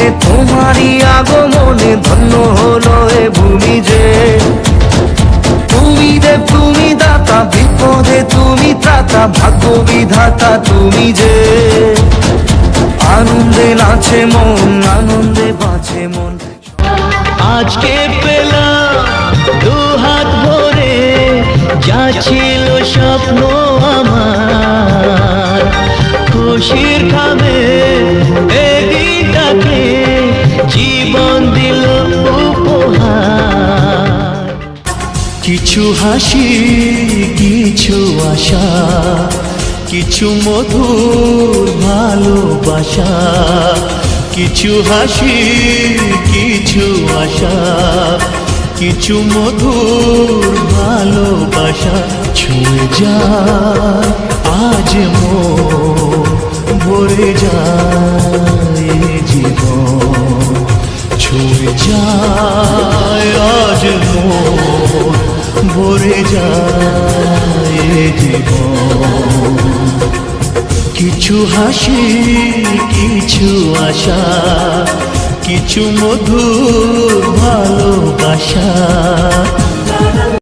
মাঝে তোমারই আগমনে ধন্য হলো এ ভূমি যে। তুমি দেব তুমি দাতা, বিপদে তুমি ত্রাতা, ভাগ্য বিধাতা তুমি যে। আনন্দে নাচে মন, আনন্দে বাঁচে মন। আজকে পেলাম দুহাত ভরে যা ছিল স্বপ্ন আমার, খুশির খাবে এদিনটাকে জীবন দিল উপহার। কিছু হাসি, কিছু আশা, কিছু মধুর ভালোবাসা। কিছু হাসি, কিছু আশা, কিছু মধুর ভালোবাসা। ছুঁয়ে যায় আজ মন, ভরে যায় জীবন। ছুঁয়ে যায় আজ মন, ভরে যায় জীবন। কিছু হাসি, কিছু আশা, কিছু মধুর ভালোবাসা।